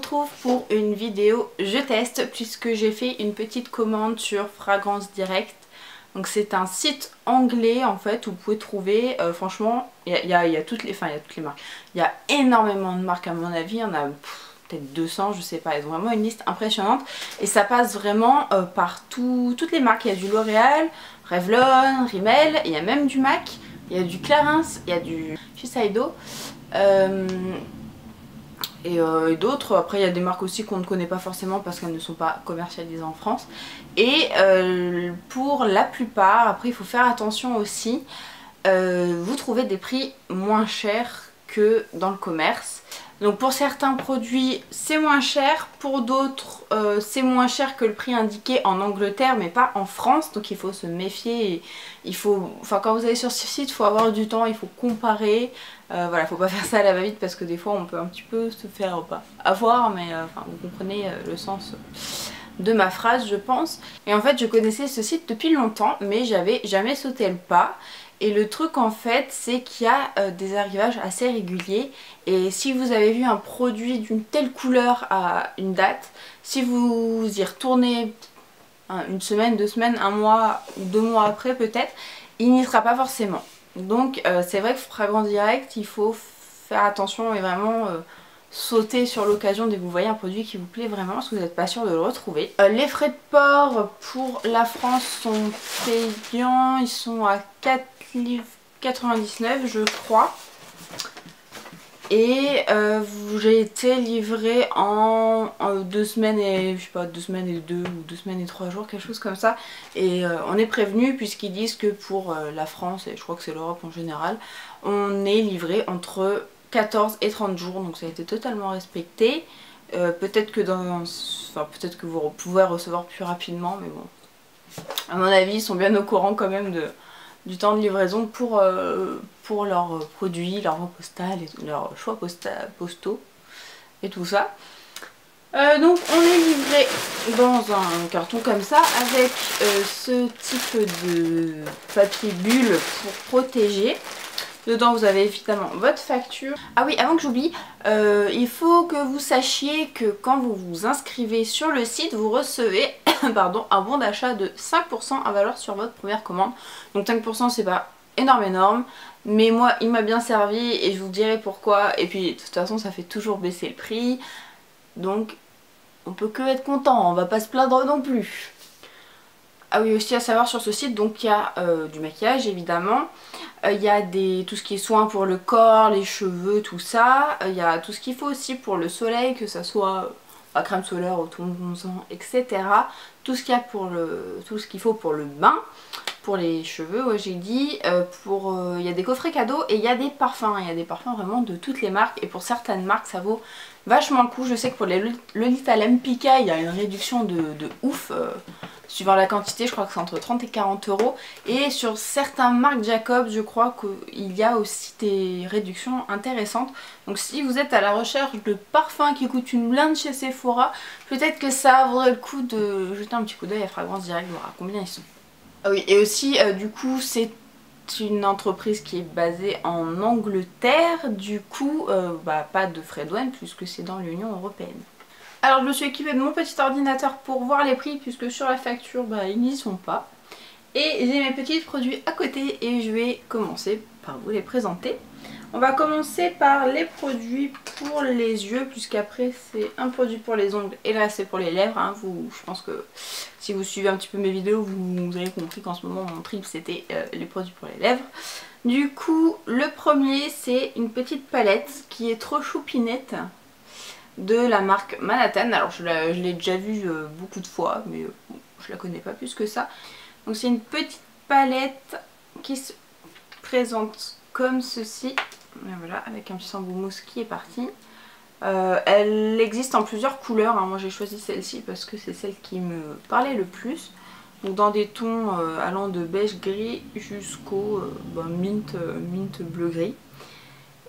retrouve pour une vidéo je teste puisque j'ai fait une petite commande sur Fragrance Direct. Donc c'est un site anglais en fait où vous pouvez trouver, franchement, il y a toutes les marques. Il y a énormément de marques à mon avis, il y en a peut-être 200, je sais pas, ils ont vraiment une liste impressionnante. Et ça passe vraiment par toutes les marques, il y a du L'Oréal, Revlon, Rimmel, il y a même du MAC, il y a du Clarins, il y a du Shiseido. Et d'autres, après il y a des marques aussi qu'on ne connaît pas forcément parce qu'elles ne sont pas commercialisées en France. Et pour la plupart, après il faut faire attention aussi, vous trouvez des prix moins chers que dans le commerce. Donc pour certains produits c'est moins cher, pour d'autres c'est moins cher que le prix indiqué en Angleterre mais pas en France, donc il faut se méfier. Et il faut, enfin quand vous allez sur ce site il faut avoir du temps, il faut comparer, voilà, faut pas faire ça à la va-vite parce que des fois on peut un petit peu se faire avoir, mais vous comprenez le sens de ma phrase je pense. Et en fait je connaissais ce site depuis longtemps mais j'avais jamais sauté le pas. Et le truc en fait c'est qu'il y a des arrivages assez réguliers et si vous avez vu un produit d'une telle couleur à une date, si vous y retournez une semaine, 2 semaines, un mois ou 2 mois après peut-être, il n'y sera pas forcément. Donc c'est vrai que Fragrance Direct il faut faire attention et vraiment sauter sur l'occasion dès que vous voyez un produit qui vous plaît vraiment parce que vous n'êtes pas sûr de le retrouver. Les frais de port pour la France sont payants, ils sont à 4,99 je crois. Et j'ai été livrée en 2 semaines et je sais pas, 2 semaines et 2 ou 2 semaines et 3 jours, quelque chose comme ça. Et on est prévenu puisqu'ils disent que pour la France et je crois que c'est l'Europe en général, on est livré entre 14 et 30 jours, donc ça a été totalement respecté. Peut-être que peut-être que vous pouvez recevoir plus rapidement, mais bon, à mon avis ils sont bien au courant quand même du temps de livraison pour leurs produits, leurs voies postales et leurs choix postaux et tout ça. Donc on est livré dans un carton comme ça avec ce type de papier bulle pour protéger. Dedans vous avez évidemment votre facture. Ah oui, avant que j'oublie, il faut que vous sachiez que quand vous vous inscrivez sur le site, vous recevez pardon, un bon d'achat de 5% à valeur sur votre première commande. Donc 5% c'est pas énorme, mais moi il m'a bien servi et je vous dirai pourquoi. Et puis de toute façon ça fait toujours baisser le prix, donc on peut que être content, on va pas se plaindre non plus. Ah oui, aussi à savoir sur ce site, donc il y a du maquillage évidemment, il y a tout ce qui est soins pour le corps, les cheveux, tout ça, il y a tout ce qu'il faut aussi pour le soleil, que ça soit la crème solaire, auto-bronzant, etc. Tout ce qu'il y a tout ce qu'il faut pour le bain, pour les cheveux, ouais, j'ai dit, il y a des coffrets cadeaux et il y a des parfums, vraiment de toutes les marques et pour certaines marques ça vaut vachement le coup. Je sais que pour les Lolita Lempicka il y a une réduction de ouf, suivant la quantité, je crois que c'est entre 30 et 40 euros. Et sur certaines marques Jacobs, je crois qu'il y a aussi des réductions intéressantes. Donc si vous êtes à la recherche de parfums qui coûtent une blinde chez Sephora, peut-être que ça vaudrait le coup de jeter un petit coup d'œil à Fragrance Direct, voir à combien ils sont. Ah oui, et aussi du coup c'est une entreprise qui est basée en Angleterre, du coup pas de frais de douane puisque c'est dans l'Union Européenne. Alors je me suis équipée de mon petit ordinateur pour voir les prix puisque sur la facture ils n'y sont pas. Et j'ai mes petits produits à côté et je vais commencer par vous les présenter. On va commencer par les produits pour les yeux puisqu'après c'est un produit pour les ongles et le reste c'est pour les lèvres. Hein. Je pense que si vous suivez un petit peu mes vidéos vous avez compris qu'en ce moment mon trip c'était les produits pour les lèvres. Du coup le premier c'est une petite palette qui est trop choupinette de la marque Manhattan. Alors je l'ai déjà vue beaucoup de fois mais bon, je la connais pas plus que ça. Donc c'est une petite palette qui se présente comme ceci. Et voilà, avec un petit embout mousse qui est parti. Elle existe en plusieurs couleurs, hein. Moi j'ai choisi celle-ci parce que c'est celle qui me parlait le plus. Donc dans des tons allant de beige gris jusqu'au mint bleu gris.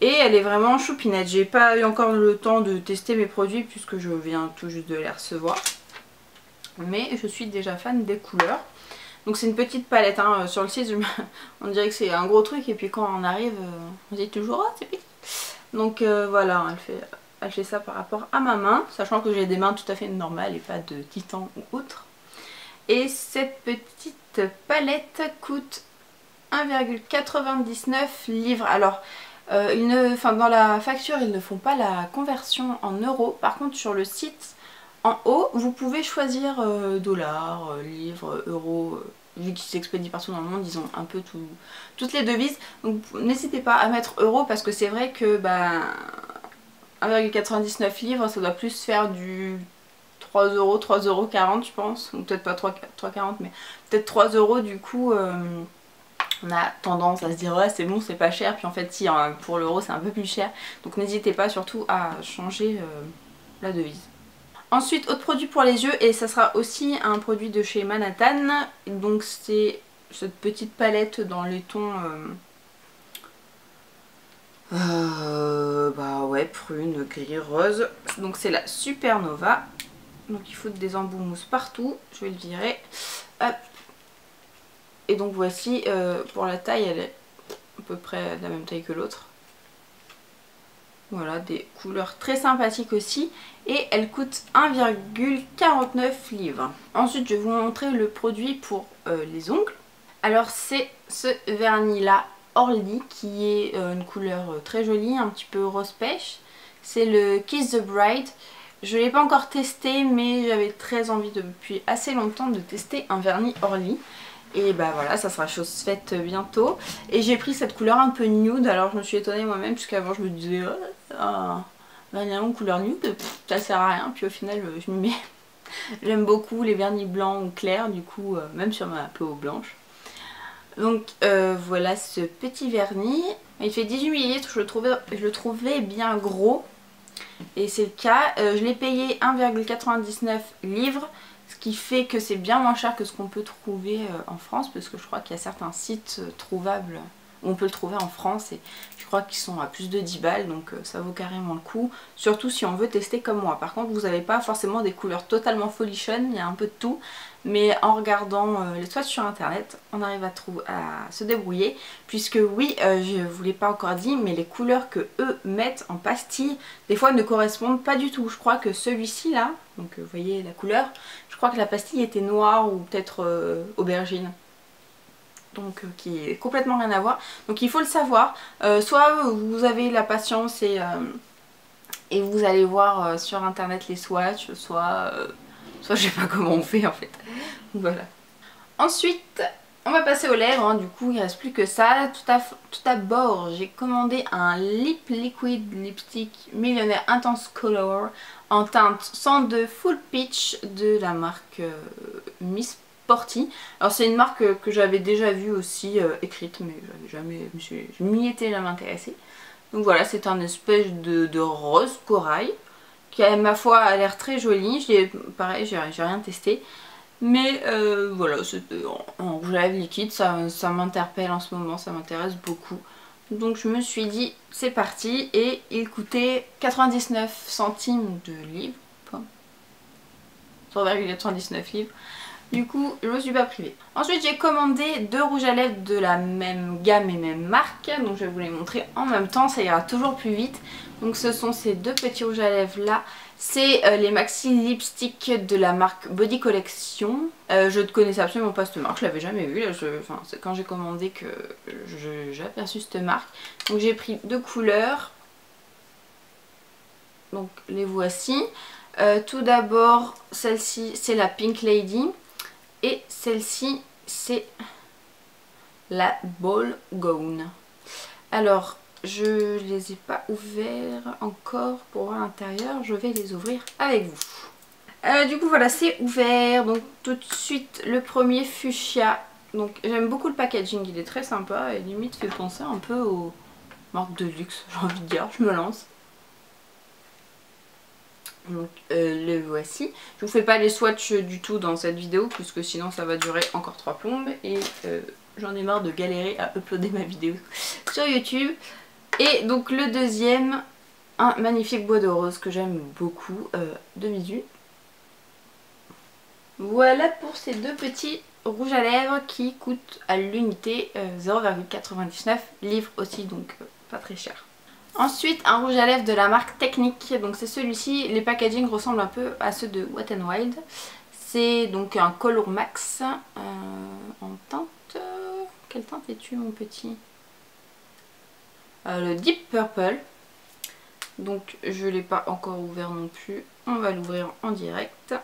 Et elle est vraiment choupinette. J'ai pas eu encore le temps de tester mes produits puisque je viens tout juste de les recevoir. Mais je suis déjà fan des couleurs. Donc c'est une petite palette, hein. Sur le site on dirait que c'est un gros truc et puis quand on arrive on dit toujours oh c'est petit. Donc voilà, acheté ça par rapport à ma main, sachant que j'ai des mains tout à fait normales et pas de titan ou autre. Et cette petite palette coûte 1,99 livres. Alors, dans la facture, ils ne font pas la conversion en euros. Par contre, sur le site, en haut, vous pouvez choisir dollars, livres, euros. Vu qu'ils s'expédient partout dans le monde, ils ont un peu toutes les devises. Donc n'hésitez pas à mettre euros parce que c'est vrai que 1,99 livres, ça doit plus faire du 3 euros, 3,40 € je pense. Ou peut-être pas 3,40 mais peut-être 3 euros du coup. On a tendance à se dire ouais c'est bon, c'est pas cher, puis en fait si pour l'euro c'est un peu plus cher, donc n'hésitez pas surtout à changer la devise. Ensuite, autre produit pour les yeux, et ça sera aussi un produit de chez Manhattan, donc c'est cette petite palette dans les tons prune, gris, rose, donc c'est la Supernova, donc il faut des embouts mousse partout, je vais le virer, hop. Et donc voici, pour la taille, elle est à peu près de la même taille que l'autre. Voilà, des couleurs très sympathiques aussi. Et elle coûte 1,49 livres. Ensuite, je vais vous montrer le produit pour les ongles. Alors c'est ce vernis là, Orly, qui est une couleur très jolie, un petit peu rose pêche. C'est le Kiss the Bride. Je ne l'ai pas encore testé, mais j'avais très envie depuis assez longtemps de tester un vernis Orly. Et bah voilà, ça sera chose faite bientôt. Et j'ai pris cette couleur un peu nude, alors je me suis étonnée moi-même, puisqu'avant je me disais vernis en couleur nude, ça sert à rien. Puis au final je m'y mets. J'aime beaucoup les vernis blancs ou clairs, du coup même sur ma peau blanche. Donc voilà ce petit vernis. Il fait 18 ml, je le trouvais bien gros. Et c'est le cas. Je l'ai payé 1,99 livres. Ce qui fait que c'est bien moins cher que ce qu'on peut trouver en France, parce que je crois qu'il y a certains sites trouvables où on peut le trouver en France et je crois qu'ils sont à plus de 10 balles, donc ça vaut carrément le coup, surtout si on veut tester comme moi. Par contre vous n'avez pas forcément des couleurs totalement folichonnes, il y a un peu de tout, mais en regardant les swatchs sur internet on arrive à se débrouiller, puisque oui, je ne vous l'ai pas encore dit, mais les couleurs que eux mettent en pastille des fois ne correspondent pas du tout. Je crois que celui-ci là, donc vous voyez la couleur, je crois que la pastille était noire ou peut-être aubergine. Donc qui est complètement rien à voir. Donc il faut le savoir. Soit vous avez la patience et vous allez voir sur internet les swatchs, soit je sais pas comment on fait en fait. Voilà. Ensuite, on va passer aux lèvres, hein. Du coup il ne reste plus que ça. Tout d'abord j'ai commandé un Lip Liquid Lipstick Millionaire Intense Color en teinte 102 Full Peach de la marque Miss Porty. Alors c'est une marque que j'avais déjà vue aussi écrite, mais je m'y étais jamais intéressée. Donc voilà, c'est un espèce de rose corail qui à ma foi a l'air très joli. Pareil, j'ai rien testé. Mais voilà, en rouge à lèvres liquide, ça m'interpelle en ce moment, ça m'intéresse beaucoup. Donc je me suis dit, c'est parti, et il coûtait 99 centimes de livre. 3,99 livres. Du coup, je me suis pas privée. Ensuite, j'ai commandé 2 rouges à lèvres de la même gamme et même marque. Donc je vais vous les montrer en même temps, ça ira toujours plus vite. Donc ce sont ces deux petits rouges à lèvres là. C'est les Maxi Lipstick de la marque Body Collection. Je ne connaissais absolument pas cette marque, je l'avais jamais vue. C'est quand j'ai commandé que j'ai aperçu cette marque. Donc j'ai pris 2 couleurs. Donc les voici. Tout d'abord, celle-ci c'est la Pink Lady. Et celle-ci c'est la Ball Gown. Alors, je les ai pas ouverts encore pour voir l'intérieur. Je vais les ouvrir avec vous. Du coup voilà, c'est ouvert. Donc tout de suite le premier fuchsia. Donc j'aime beaucoup le packaging, il est très sympa et limite fait penser un peu aux marques de luxe, j'ai envie de dire. Je me lance. Donc le voici. Je vous fais pas les swatchs du tout dans cette vidéo puisque sinon ça va durer encore 3 plombes et j'en ai marre de galérer à uploader ma vidéo sur YouTube. Et donc le deuxième, un magnifique bois de rose que j'aime beaucoup de visu. Voilà pour ces deux petits rouges à lèvres qui coûtent à l'unité 0,99 livres aussi, donc pas très cher. Ensuite, un rouge à lèvres de la marque Technique. Donc c'est celui-ci. Les packaging ressemblent un peu à ceux de Wet n Wild. C'est donc un Color Max en teinte. Quelle teinte es-tu, mon petit? Le Deep Purple. Donc je ne l'ai pas encore ouvert non plus. On va l'ouvrir en direct.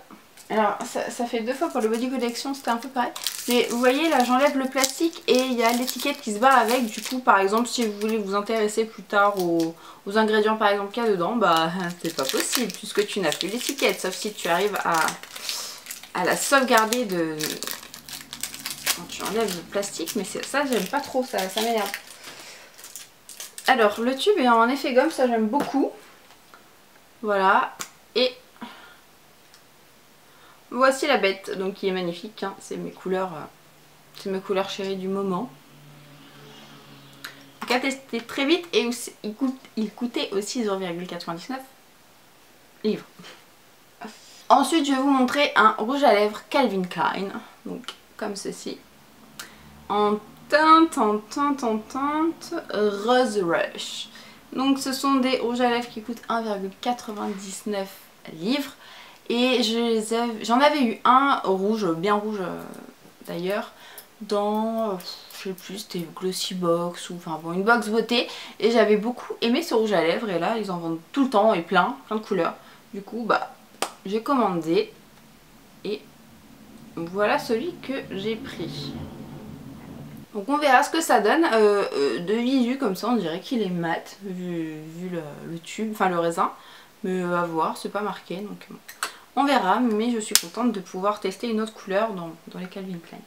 Alors ça fait 2 fois pour le Body Collection, c'était un peu pareil. Mais vous voyez là, j'enlève le plastique et il y a l'étiquette qui se barre avec. Du coup par exemple si vous voulez vous intéresser plus tard aux ingrédients par exemple qu'il y a dedans, bah c'est pas possible puisque tu n'as plus l'étiquette. Sauf si tu arrives à la sauvegarder de... quand tu enlèves le plastique. Mais ça j'aime pas trop, ça m'énerve. Alors le tube est en effet gomme, ça j'aime beaucoup. Voilà. Et voici la bête, donc qui est magnifique, hein. C'est mes couleurs chéries du moment. Donc à tester très vite et aussi, il coûtait aussi 0,99 livres. Ensuite je vais vous montrer un rouge à lèvres Calvin Klein, donc comme ceci. En teinte Rose Rush. Donc ce sont des rouges à lèvres qui coûtent 1,99 livres. Et j'en avais eu un rouge, bien rouge d'ailleurs, dans, je sais plus, c'était Glossy Box ou enfin bon, une box beauté. Et j'avais beaucoup aimé ce rouge à lèvres et là ils en vendent tout le temps et plein de couleurs. Du coup bah j'ai commandé et voilà celui que j'ai pris. Donc on verra ce que ça donne. De visu comme ça on dirait qu'il est mat vu le tube, enfin le raisin. Mais à voir, c'est pas marqué donc bon. On verra, mais je suis contente de pouvoir tester une autre couleur dans les Calvin Klein.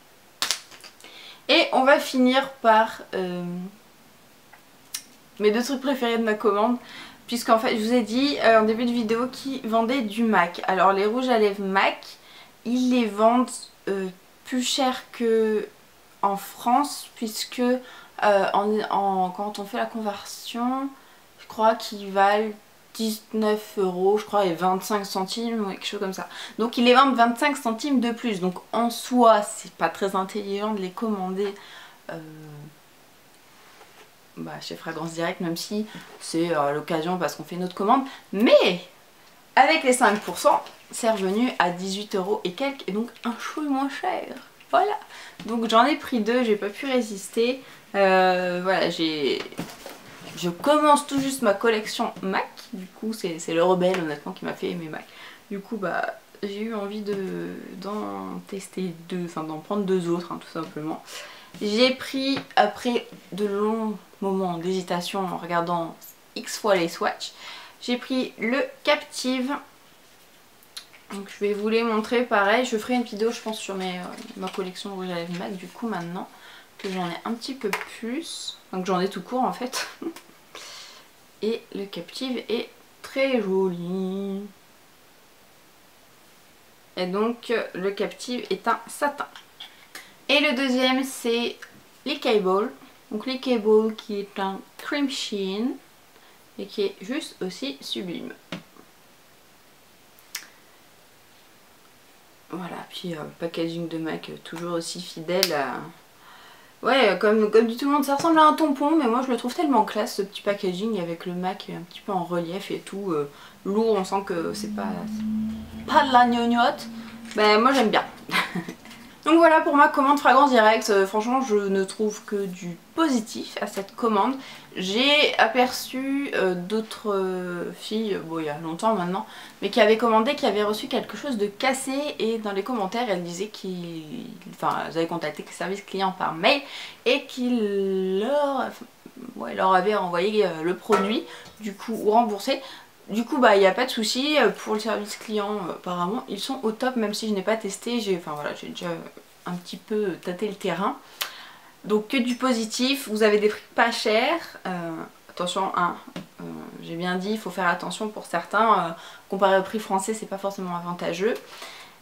Et on va finir par mes 2 trucs préférés de ma commande. Puisqu'en fait, je vous ai dit en début de vidéo qu'ils vendaient du MAC. Alors les rouges à lèvres MAC, ils les vendent plus cher que en France. Puisque quand on fait la conversion, je crois qu'ils valent 19 € je crois et 25 centimes ou quelque chose comme ça. Donc ils les vendent 25 centimes de plus. Donc en soi c'est pas très intelligent de les commander chez Fragrance Direct, même si c'est à l'occasion parce qu'on fait une autre commande. Mais avec les 5% c'est revenu à 18 € et quelques, et donc un chouille moins cher. Voilà. Donc j'en ai pris 2, j'ai pas pu résister. Voilà, je commence tout juste ma collection MAC, du coup c'est le rebelle honnêtement qui m'a fait aimer MAC. Du coup bah j'ai eu envie d'en tester 2, enfin d'en prendre 2 autres hein, tout simplement. J'ai pris, après de longs moments d'hésitation en regardant X fois les swatchs, j'ai pris le Captive. Donc je vais vous les montrer pareil, je ferai une vidéo je pense sur ma collection rouge à lèvres MAC du coup maintenant que j'en ai un petit peu plus, donc j'en ai tout court en fait. Et le Captive est très joli. Et donc le Captive est un satin. Et le deuxième c'est l'Ickey Ball. Donc l'Ickey Ball qui est un cream sheen et qui est juste aussi sublime. Voilà, puis packaging de MAC toujours aussi fidèle à... Ouais, comme dit tout le monde, ça ressemble à un tampon, mais moi je le trouve tellement classe ce petit packaging avec le MAC un petit peu en relief et tout. Lourd, on sent que c'est pas de la gnognotte. Ben moi j'aime bien. Donc voilà pour ma commande Fragrance Direct. Franchement je ne trouve que du positif à cette commande. J'ai aperçu d'autres filles, bon il y a longtemps maintenant, mais qui avaient commandé, qui avaient reçu quelque chose de cassé et dans les commentaires elles disaient elles avaient contacté le service client par mail et qu'ils leur avaient envoyé le produit du coup ou remboursé. Du coup bah il n'y a pas de souci pour le service client, apparemment ils sont au top même si je n'ai pas testé, j'ai déjà un petit peu tâté le terrain. Donc que du positif, vous avez des prix pas chers, attention hein, j'ai bien dit il faut faire attention pour certains, comparé au prix français c'est pas forcément avantageux.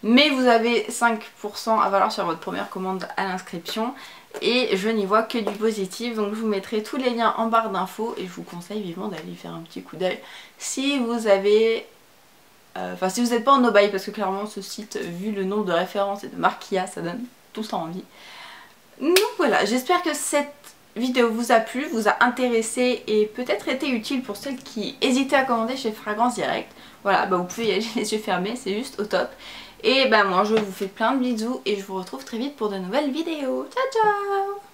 Mais vous avez 5% à valoir sur votre première commande à l'inscription. Et je n'y vois que du positif. Donc je vous mettrai tous les liens en barre d'infos. Et je vous conseille vivement d'aller y faire un petit coup d'œil. Si vous avez... si vous n'êtes pas en no-buy. Parce que clairement ce site, vu le nombre de références et de marques qu'il y a, ça donne tout ça envie. Donc voilà, j'espère que cette vidéo vous a plu, vous a intéressé et peut-être été utile pour celles qui hésitaient à commander chez Fragrance Direct. Voilà, bah vous pouvez y aller les yeux fermés, c'est juste au top. Et bah moi je vous fais plein de bisous et je vous retrouve très vite pour de nouvelles vidéos. Ciao ciao!